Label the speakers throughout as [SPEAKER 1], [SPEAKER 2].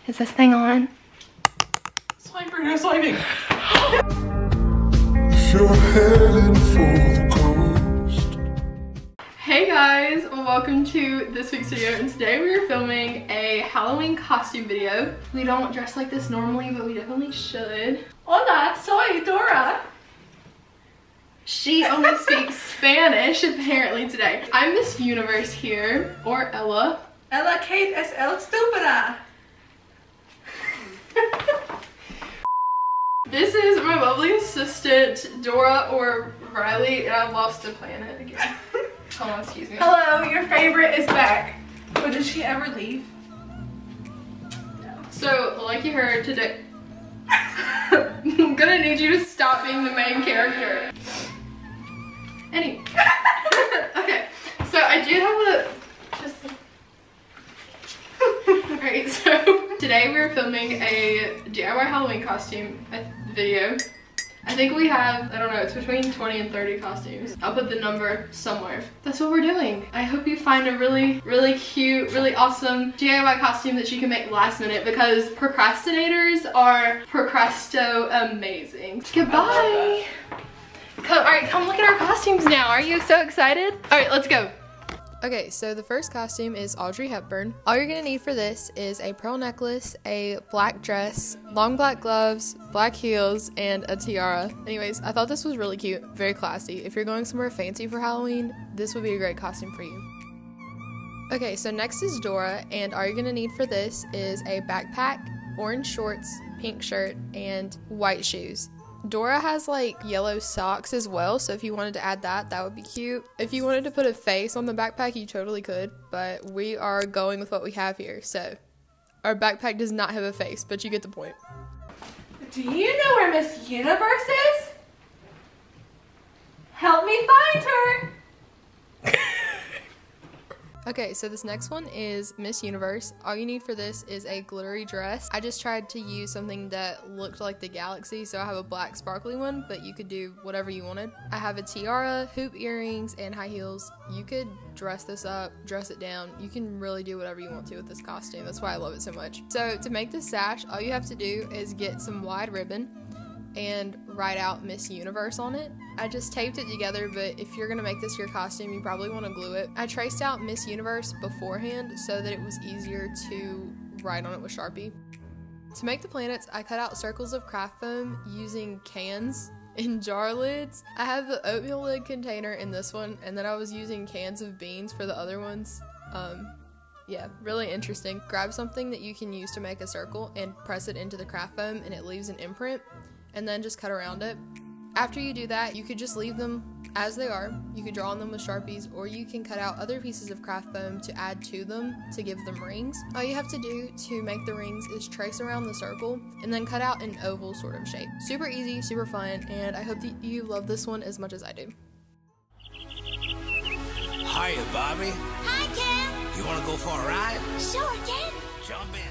[SPEAKER 1] Is this thing on?
[SPEAKER 2] Swiper, no swiping.
[SPEAKER 3] If you're heading for the coast.
[SPEAKER 1] Hey guys, welcome to this week's video, and today we are filming a Halloween costume video. We don't dress like this normally, but we definitely should.
[SPEAKER 2] Hola, soy Dora.
[SPEAKER 1] She only speaks Spanish apparently today. I'm Miss Universe here, or Ella.
[SPEAKER 2] Ella Kate es el estúpida.
[SPEAKER 1] This is my lovely assistant, Dora or Rylee, and I've lost the planet again. Hold on, excuse me.
[SPEAKER 2] Hello, your favorite is back. But did she ever leave?
[SPEAKER 1] No. So, like you heard today, I'm gonna need you to stop being the main character. Anyway. Okay, so I do have Alright, so today we're filming a DIY Halloween costume video. I think we have, I don't know, it's between 20 and 30 costumes. I'll put the number somewhere. That's what we're doing. I hope you find a really, really cute, really awesome DIY costume that you can make last minute, because procrastinators are procrasto amazing. Goodbye. Alright, come look at our costumes now. Are you so excited? Alright, let's go. Okay, so the first costume is Audrey Hepburn. All you're gonna need for this is a pearl necklace, a black dress, long black gloves, black heels, and a tiara. Anyways, I thought this was really cute, very classy. If you're going somewhere fancy for Halloween, this would be a great costume for you. Okay, so next is Dora, and all you're gonna need for this is a backpack, orange shorts, pink shirt, and white shoes. Dora has like yellow socks as well, so if you wanted to add that, that would be cute. If you wanted to put a face on the backpack, you totally could, but we are going with what we have here. So our backpack does not have a face, but you get the point.
[SPEAKER 2] Do you know where Miss Universe is? Help me find her.
[SPEAKER 1] Okay, so this next one is Miss Universe. All you need for this is a glittery dress. I just tried to use something that looked like the galaxy, so I have a black sparkly one, but you could do whatever you wanted. I have a tiara, hoop earrings, and high heels. You could dress this up, dress it down. You can really do whatever you want to with this costume. That's why I love it so much. So to make this sash, all you have to do is get some wide ribbon and write out Miss Universe on it. I just taped it together, but if you're gonna make this your costume, you probably want to glue it. I traced out Miss Universe beforehand so that it was easier to write on it with Sharpie. To make the planets, I cut out circles of craft foam using cans and jar lids. I have the oatmeal lid container in this one, and then I was using cans of beans for the other ones. Yeah, really interesting. Grab something that you can use to make a circle and press it into the craft foam, and it leaves an imprint, and then just cut around it. After you do that, you could just leave them as they are. You could draw on them with Sharpies, or you can cut out other pieces of craft foam to add to them to give them rings. All you have to do to make the rings is trace around the circle and then cut out an oval sort of shape. Super easy, super fun, and I hope that you love this one as much as I do.
[SPEAKER 4] Hiya, Bobby.
[SPEAKER 5] Hi, Ken.
[SPEAKER 4] You want to go for a ride?
[SPEAKER 5] Sure, Ken.
[SPEAKER 4] Jump in.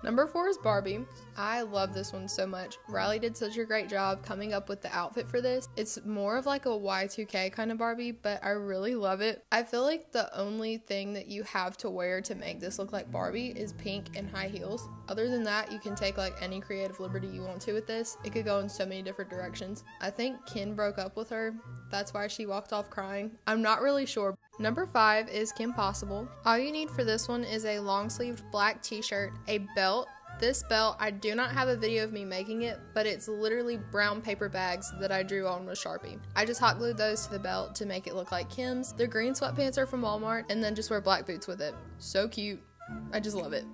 [SPEAKER 1] Number 4 is Barbie. I love this one so much. Rylee did such a great job coming up with the outfit for this. It's more of like a Y2K kind of Barbie, but I really love it. I feel like the only thing that you have to wear to make this look like Barbie is pink and high heels. Other than that, you can take like any creative liberty you want to with this. It could go in so many different directions. I think Ken broke up with her. That's why she walked off crying. I'm not really sure. Number 5 is Kim Possible. All you need for this one is a long-sleeved black t-shirt, a belt. This belt, I do not have a video of me making it, but it's literally brown paper bags that I drew on with Sharpie. I just hot glued those to the belt to make it look like Kim's. The green sweatpants are from Walmart, and then just wear black boots with it. So cute. I just love it.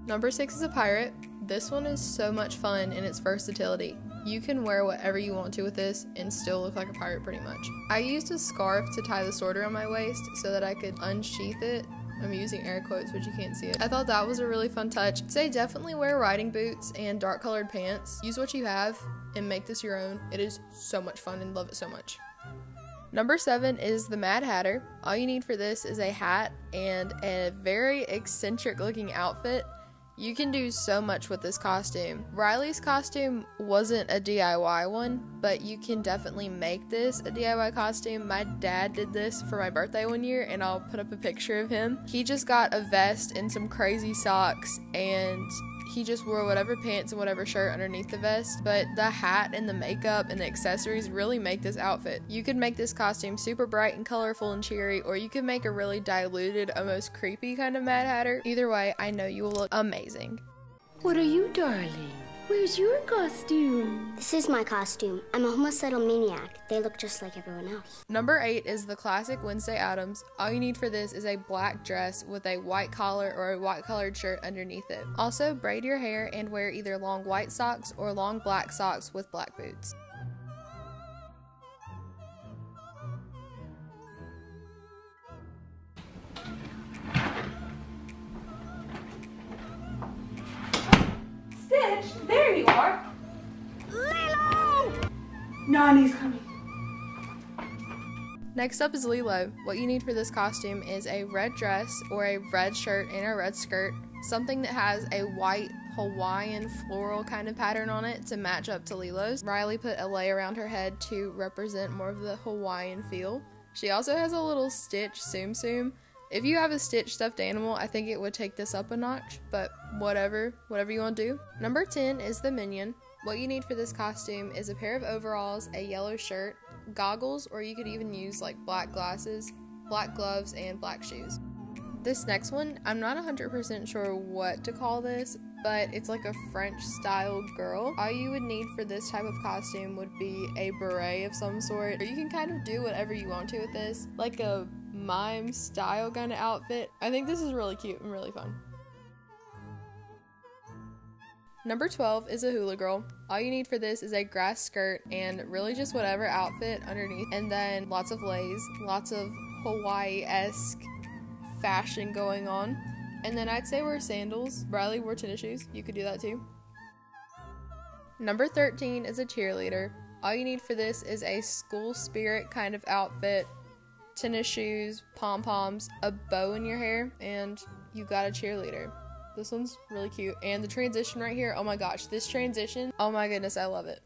[SPEAKER 1] Number 6 is a pirate. This one is so much fun in its versatility. You can wear whatever you want to with this and still look like a pirate pretty much. I used a scarf to tie the sword around my waist so that I could unsheath it. I'm using air quotes, but you can't see it. I thought that was a really fun touch. Say definitely wear riding boots and dark colored pants. Use what you have and make this your own. It is so much fun and love it so much. Number 7 is the Mad Hatter. All you need for this is a hat and a very eccentric looking outfit. You can do so much with this costume. Rylee's costume wasn't a DIY one, but you can definitely make this a DIY costume. My dad did this for my birthday one year, and I'll put up a picture of him. He just got a vest and some crazy socks, and he just wore whatever pants and whatever shirt underneath the vest, but the hat and the makeup and the accessories really make this outfit. You could make this costume super bright and colorful and cheery, or you could make a really diluted, almost creepy kind of Mad Hatter. Either way, I know you will look amazing.
[SPEAKER 6] What are you, darling? Where's your costume?
[SPEAKER 5] This is my costume. I'm a homicidal maniac. They look just like everyone else.
[SPEAKER 1] Number 8 is the classic Wednesday Addams. All you need for this is a black dress with a white collar or a white colored shirt underneath it. Also, braid your hair and wear either long white socks or long black socks with black boots.
[SPEAKER 2] Stitch, there you are. Lilo! Nani's coming.
[SPEAKER 1] Next up is Lilo. What you need for this costume is a red dress or a red shirt and a red skirt, something that has a white Hawaiian floral kind of pattern on it to match up to Lilo's. Rylee put a lei around her head to represent more of the Hawaiian feel. She also has a little Stitch tsum tsum. If you have a Stitch stuffed animal, I think it would take this up a notch, but whatever you want to do. Number 10 is the Minion. What you need for this costume is a pair of overalls, a yellow shirt, goggles, or you could even use like black glasses, black gloves, and black shoes. This next one, I'm not 100% sure what to call this, but it's like a French style girl. All you would need for this type of costume would be a beret of some sort, or you can kind of do whatever you want to with this, like a mime style kind of outfit. I think this is really cute and really fun. Number 12 is a hula girl. All you need for this is a grass skirt and really just whatever outfit underneath, and then lots of leis, lots of Hawaii-esque fashion going on. And then I'd say wear sandals. Rylee wore tennis shoes. You could do that too. Number 13 is a cheerleader. All you need for this is a school spirit kind of outfit, tennis shoes, pom-poms, a bow in your hair, and you got a cheerleader. This one's really cute. And the transition right here, oh my gosh, this transition, oh my goodness, I love it.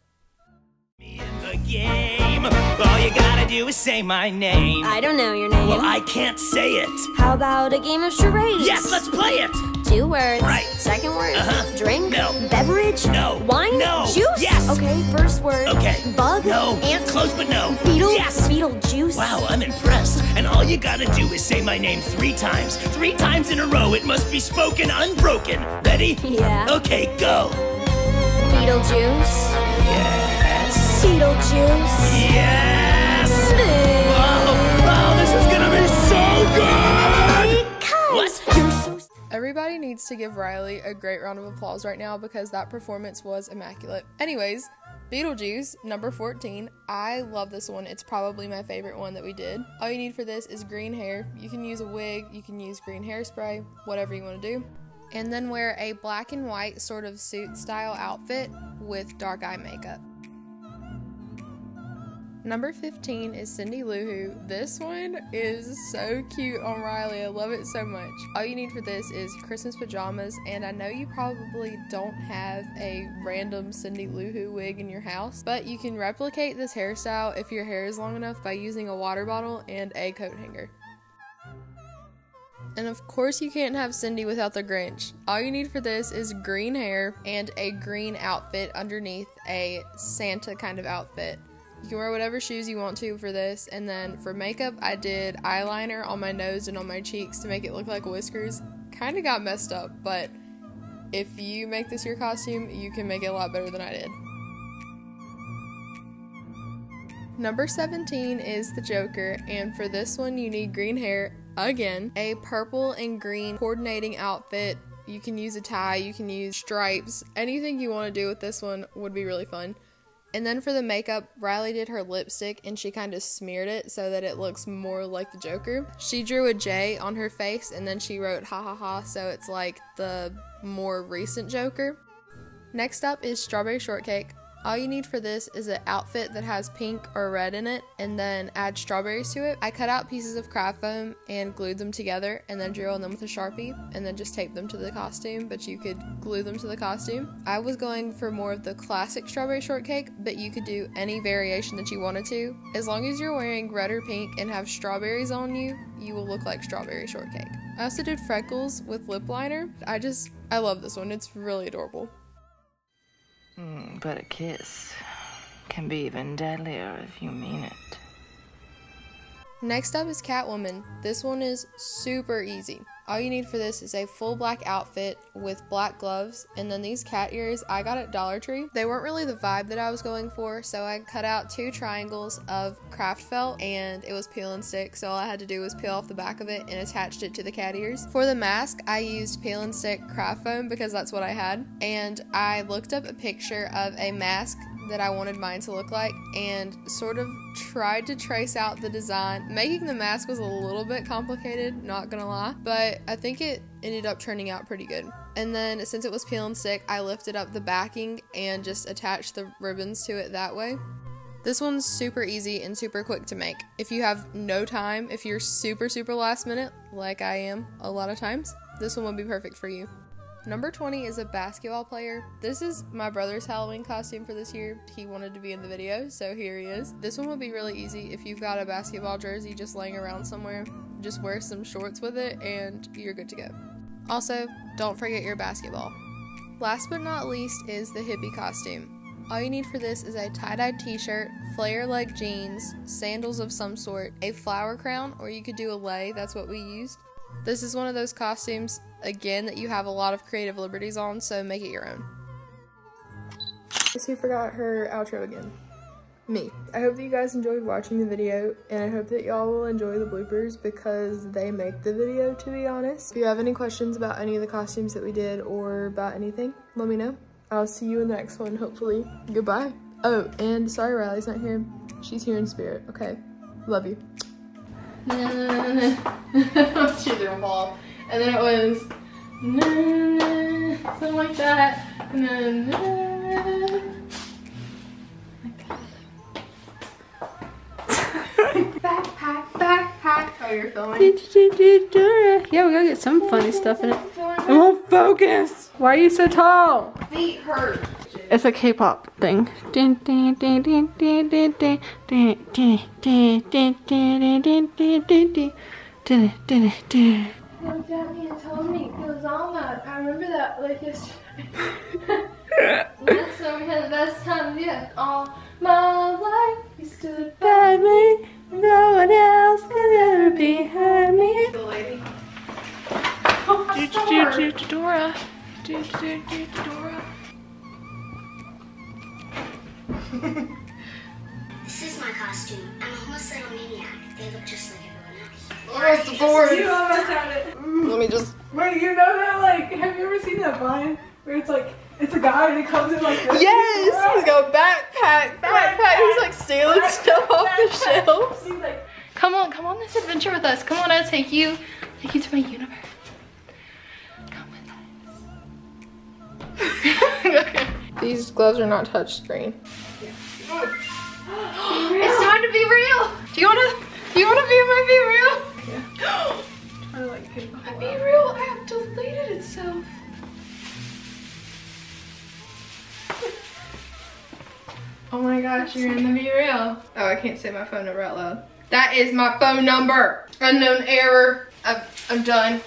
[SPEAKER 4] In the game, all you gotta do is say my name.
[SPEAKER 6] I don't know your name.
[SPEAKER 4] Well, I can't say it.
[SPEAKER 6] How about a game of charades?
[SPEAKER 4] Yes, let's play it.
[SPEAKER 6] 2 words.
[SPEAKER 4] Right.
[SPEAKER 6] Second word. Drink.
[SPEAKER 4] No.
[SPEAKER 6] Beverage.
[SPEAKER 4] No.
[SPEAKER 6] Wine.
[SPEAKER 4] No.
[SPEAKER 6] Juice.
[SPEAKER 4] Yes.
[SPEAKER 6] Okay, first word.
[SPEAKER 4] Okay.
[SPEAKER 6] Bug.
[SPEAKER 4] No.
[SPEAKER 6] Ant.
[SPEAKER 4] Close, but no.
[SPEAKER 6] Beetle.
[SPEAKER 4] Yes.
[SPEAKER 6] Beetlejuice.
[SPEAKER 4] Wow, I'm impressed. And all you gotta do is say my name 3 times. 3 times in a row. It must be spoken unbroken. Ready?
[SPEAKER 6] Yeah.
[SPEAKER 4] Okay, go.
[SPEAKER 6] Beetlejuice.
[SPEAKER 4] Yes.
[SPEAKER 6] Beetlejuice.
[SPEAKER 4] Yes. Wow, this is gonna be so good.
[SPEAKER 6] Because
[SPEAKER 4] What?
[SPEAKER 6] you're so...
[SPEAKER 1] Everybody needs to give Rylee a great round of applause right now because that performance was immaculate. Anyways, Beetlejuice, number 14. I love this one. It's probably my favorite one that we did. All you need for this is green hair. You can use a wig, you can use green hairspray, whatever you want to do. And then wear a black and white sort of suit style outfit with dark eye makeup. Number 15 is Cindy Lou Who. This one is so cute on Rylee. I love it so much. All you need for this is Christmas pajamas, and I know you probably don't have a random Cindy Lou Who wig in your house, but you can replicate this hairstyle if your hair is long enough by using a water bottle and a coat hanger. And of course you can't have Cindy without the Grinch. All you need for this is green hair and a green outfit underneath a Santa kind of outfit. You can wear whatever shoes you want to for this, and then for makeup, I did eyeliner on my nose and on my cheeks to make it look like whiskers. Kinda got messed up, but if you make this your costume, you can make it a lot better than I did. Number 17 is the Joker, and for this one you need green hair, again, a purple and green coordinating outfit. You can use a tie, you can use stripes, anything you want to do with this one would be really fun. And then for the makeup, Rylee did her lipstick and she kind of smeared it so that it looks more like the Joker. She drew a J on her face and then she wrote ha ha ha, so it's like the more recent Joker. Next up is Strawberry Shortcake. All you need for this is an outfit that has pink or red in it, and then add strawberries to it. I cut out pieces of craft foam and glued them together, and then drew on them with a Sharpie, and then just taped them to the costume, but you could glue them to the costume. I was going for more of the classic Strawberry Shortcake, but you could do any variation that you wanted to. As long as you're wearing red or pink and have strawberries on you, you will look like Strawberry Shortcake. I also did freckles with lip liner. I love this one. It's really adorable.
[SPEAKER 7] But a kiss can be even deadlier if you mean it.
[SPEAKER 1] Next up is Catwoman. This one is super easy. All you need for this is a full black outfit with black gloves, and then these cat ears I got at Dollar Tree. They weren't really the vibe that I was going for, so I cut out 2 triangles of craft felt, and it was peel and stick, so all I had to do was peel off the back of it and attached it to the cat ears. For the mask, I used peel and stick craft foam because that's what I had, and I looked up a picture of a mask that I wanted mine to look like and sort of tried to trace out the design. Making the mask was a little bit complicated, not gonna lie, but I think it ended up turning out pretty good. And then since it was peel and stick, I lifted up the backing and just attached the ribbons to it that way. This one's super easy and super quick to make. If you have no time, if you're super last minute, like I am a lot of times, this one would be perfect for you. Number 20 is a basketball player. This is my brother's Halloween costume for this year. He wanted to be in the video, so here he is. This one would be really easy if you've got a basketball jersey just laying around somewhere. Just wear some shorts with it and you're good to go. Also, don't forget your basketball. Last but not least is the hippie costume. All you need for this is a tie-dye t-shirt, flare leg jeans, sandals of some sort, a flower crown, or you could do a lei, that's what we used. This is one of those costumes, again, that you have a lot of creative liberties on, so make it your own. Guess who forgot her outro again? Me. I hope that you guys enjoyed watching the video, and I hope that y'all will enjoy the bloopers because they make the video, to be honest. If you have any questions about any of the costumes that we did or about anything, let me know. I'll see you in the next one, hopefully. Goodbye. Oh, and sorry Riley's not here. She's here in spirit, okay? Love you. She's gonna fall. And then it was something like that. And then backpack. Oh, you're filming?
[SPEAKER 8] Yeah, we gotta get some funny stuff in it. It won't focus. Why are you so tall?
[SPEAKER 1] Feet hurt.
[SPEAKER 8] It's a K-pop thing.
[SPEAKER 1] Daddy told me it was all that. I remember that like yesterday. Last time we had the best time yet. All my life you stood by me.
[SPEAKER 8] No one else could ever be behind me.
[SPEAKER 1] The lady.
[SPEAKER 8] Dora. Dora.
[SPEAKER 5] This is my costume. I'm a homicidal maniac. They look just like everyone else.
[SPEAKER 1] Where's the board?
[SPEAKER 8] You almost had it.
[SPEAKER 1] Let me just.
[SPEAKER 8] Wait, you know that, like, have you ever seen that Vine where it's like, it's a guy and he comes in like this?
[SPEAKER 1] Yes! He's got backpack. He's like stealing stuff off the shelves.
[SPEAKER 8] He's like,
[SPEAKER 1] come on this adventure with us. Come on, I'll take you to my universe. Come with us. Okay. These gloves are not touchscreen. It's time to be real. Do you wanna be in my Be Real?
[SPEAKER 8] yeah. I like it.
[SPEAKER 1] My Be Real app deleted itself. Oh my gosh, you're in the Be Real. Oh, I can't say my phone number out loud. That is my phone number. Unknown error. I'm done.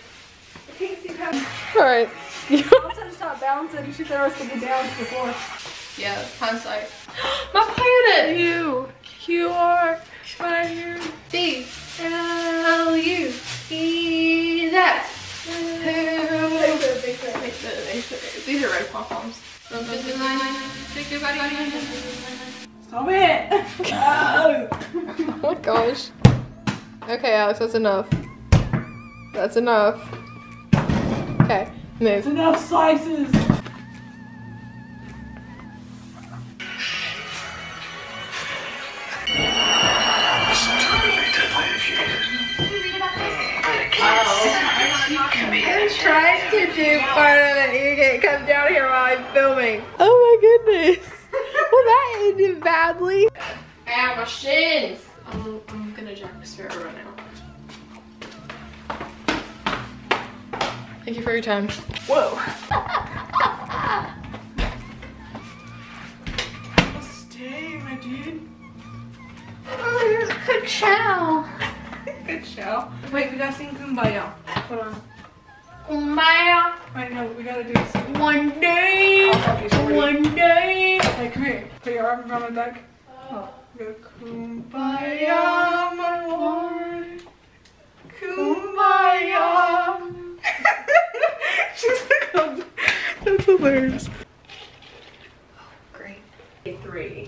[SPEAKER 8] I can't see how.
[SPEAKER 1] Alright.
[SPEAKER 8] All of a sudden stop bouncing. She thought I was gonna be down before.
[SPEAKER 1] Yeah, hindsight. My planet!
[SPEAKER 8] You are my
[SPEAKER 1] B-L-U-E-Z. These are red pom-poms.
[SPEAKER 8] Stop it!
[SPEAKER 1] Oh my gosh. Okay, Alex, that's enough. That's enough. Okay, move.
[SPEAKER 8] That's enough slices!
[SPEAKER 1] I'm trying to do part of it. You can't come down here while I'm filming. Oh my goodness. Well, that ended badly. Ow, my shins. I'm gonna Jack Sparrow right now. Thank you for your time. Whoa.
[SPEAKER 8] Stay, my dude.
[SPEAKER 1] Oh, you're a good chow.
[SPEAKER 8] Good show. Wait, we gotta sing Kumbaya. Hold on.
[SPEAKER 2] Kumbaya.
[SPEAKER 8] I know, we gotta do this.
[SPEAKER 2] One day. One day.
[SPEAKER 8] Hey, come here. Put your arm around my back. Oh. Go, kumbaya, my lord. Kumbaya. She's like, oh, that's hilarious.
[SPEAKER 2] Great. 3.